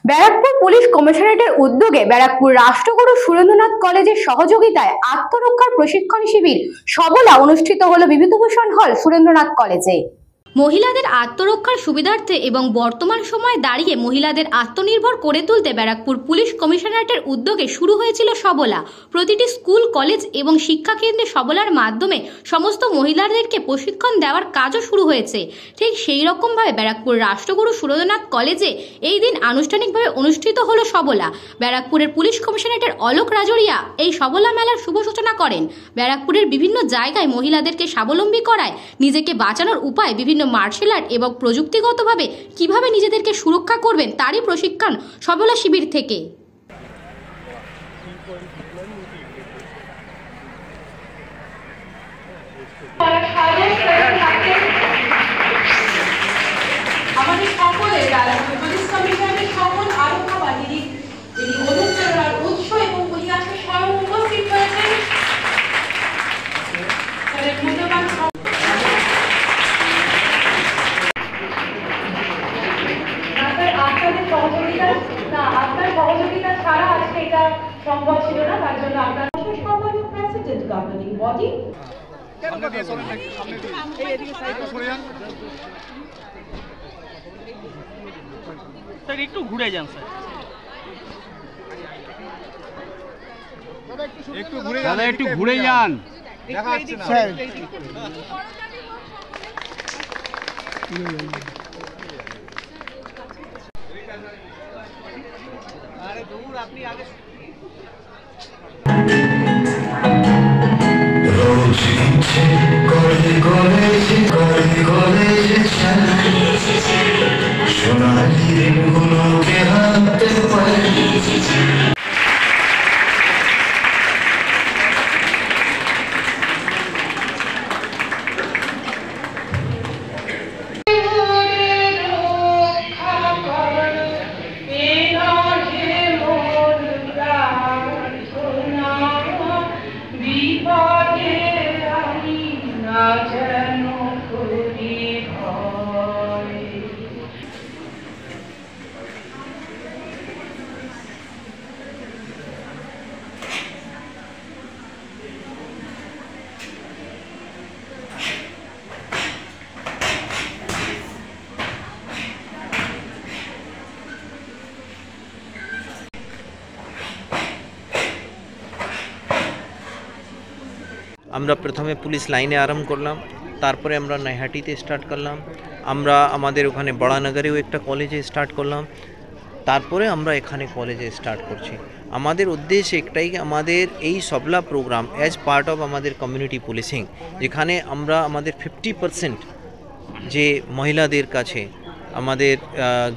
Barrackpore police কমিশনারেটের উদ্যোগে ব্যারাকপুর রাষ্ট্রগুরু সুরেন্দ্রনাথ কলেজের সহযোগিতায় আত্মরক্ষার প্রশিক্ষণ শিবির সবলা অনুষ্ঠিত হলো বিভূতিভূষণ হল সুরেন্দ্রনাথ কলেজে। মহিলাদের আত্মরক্ষার সুবিধার্থে এবং বর্তমান সময়ে দাঁড়িয়ে মহিলাদের আত্মনির্ভর করে তুলতে ব্যারাকপুর পুলিশ কমিশনারেটের উদ্যোগে শুরু হয়েছিল সবলা। প্রতিটি স্কুল, কলেজ এবং শিক্ষা কেন্দ্রে সবলার মাধ্যমে সমস্ত মহিলাদেরকে প্রশিক্ষণ দেওয়ার কাজও শুরু হয়েছে। ঠিক সেই রকমভাবে ব্যারাকপুর রাষ্ট্রগুরু সুরেন্দ্রনাথ কলেজে এই দিন আনুষ্ঠানিকভাবে অনুষ্ঠিত হলো সবলা। ব্যারাকপুরের পুলিশ কমিশনারেটের অলোক রাজরিয়া এই সবলা মেলার শুভ সূচনা করেন। ব্যারাকপুরের বিভিন্ন জায়গায় মহিলাদেরকে স্বাবলম্বী করায়, নিজেকে বাঁচানোর উপায়, বিভিন্ন মার্শাল আর্ট এবং প্রযুক্তিগতভাবে কিভাবে নিজেদেরকে সুরক্ষা করবেন তারই প্রশিক্ষণ সবলা শিবির থেকে। আমাদের সকলের পুলিশ কমিশনারের সকল আরোগ্যবাদী অনুপ্রেরণার উৎস এবং উনি আজকে স্বয়ং উপস্থিত হয়েছেন। আপনার সহযোগিতা ছাড়া আজকে এটা সম্ভব ছিল না, তার জন্য আপনার সম্মানীয় প্রেসিডেন্ট গভর্নিং বডি স্যার একটু ঘুরে যান, স্যার একটু ঘুরে যান, দেখা যাচ্ছে না স্যার। আরে দূর, আপনি আগে আমরা প্রথমে পুলিশ লাইনে আরম্ভ করলাম, তারপরে আমরা নৈহাটিতে স্টার্ট করলাম, আমরা আমাদের ওখানে বড়ানগরেও একটা কলেজে স্টার্ট করলাম, তারপরে আমরা এখানে কলেজে স্টার্ট করছি। আমাদের উদ্দেশ্য একটাই, আমাদের এই সবলা প্রোগ্রাম অ্যাজ পার্ট অফ আমাদের কমিউনিটি পুলিশিং, যেখানে আমরা আমাদের 50% যে মহিলাদের কাছে, আমাদের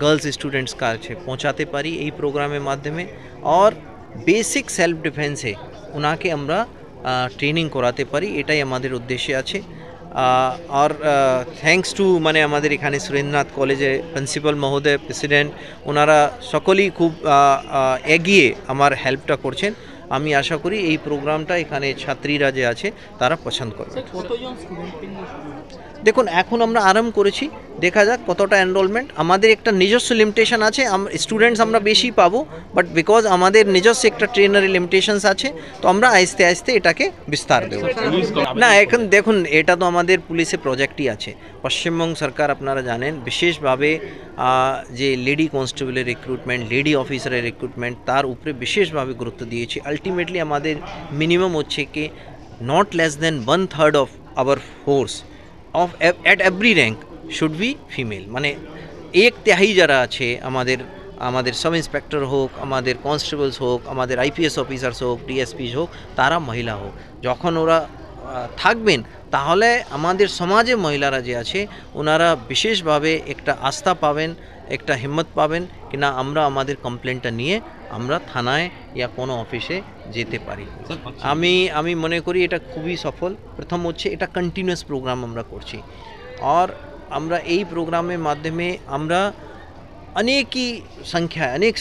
গার্লস স্টুডেন্টস কাছে পৌঁছাতে পারি এই প্রোগ্রামের মাধ্যমে, আর বেসিক সেলফ ডিফেন্সে ওনাকে আমরা ট্রেনিং করাতে পারি, এটাই আমাদের উদ্দেশ্যে আছে। আর থ্যাঙ্কস টু মানে আমাদের এখানে সুরেন্দ্রনাথ কলেজে প্রিন্সিপাল মহোদয়, প্রেসিডেন্ট, ওনারা সকলেই খুব এগিয়ে আমার হেল্পটা করছেন। আমি আশা করি এই প্রোগ্রামটা এখানে ছাত্রীরা যে আছে তারা পছন্দ করবে। দেখুন, এখন আমরা আরম্ভ করেছি, দেখা যাক কতটা এনরোলমেন্ট। আমাদের একটা নিজস্ব লিমিটেশন আছে, স্টুডেন্টস আমরা বেশি পাবো, বাট বিকজ আমাদের নিজস্ব একটা ট্রেনারের লিমিটেশনস আছে, তো আমরা আস্তে আস্তে এটাকে বিস্তার দেবো। না, এখন দেখুন, এটা তো আমাদের পুলিশের প্রজেক্টই আছে। পশ্চিমবঙ্গ সরকার আপনারা জানেন বিশেষভাবে যে লেডি কনস্টেবলের রিক্রুটমেন্ট, লেডি অফিসারের রিক্রুটমেন্ট, তার উপরে বিশেষভাবে গুরুত্ব দিয়েছে। আলটিমেটলি আমাদের মিনিমাম হচ্ছে কি not less than 1/3 of our force of at every rank should be female, মানে 1/3 যারা আছে আমাদের সাব ইন্সপেক্টর হোক, আমাদের কনস্টেবলস হোক, আমাদের IPS অফিসার্স হোক, DSP হোক, তারা মহিলা হোক। যখন ওরা থাকবেন তাহলে আমাদের সমাজে মহিলারা যে আছে ওনারা বিশেষভাবে একটা আস্থা পাবেন, একটা হিম্মত পাবেন কি না আমরা আমাদের কমপ্লেনটা নিয়ে আমরা থানায় या কোনো অফিসে যেতে পারি। আমি মনে করি এটা খুবই সফল। প্রথম হচ্ছে এটা কন্টিনিউয়াস প্রোগ্রাম আমরা করছি, আর আমরা এই প্রোগ্রামের মাধ্যমে আমরা অনেক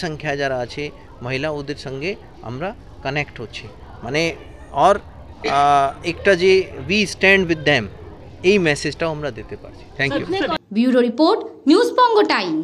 সংখ্যায় যারা আছে মহিলা, ওদের সঙ্গে আমরা কানেক্ট হচ্ছি, মানে আর একটা যে উই স্ট্যান্ড উইথ দেম এই মেসেজটাও আমরা দিতে পারছি। Thank you. Bureau report, news Banga time.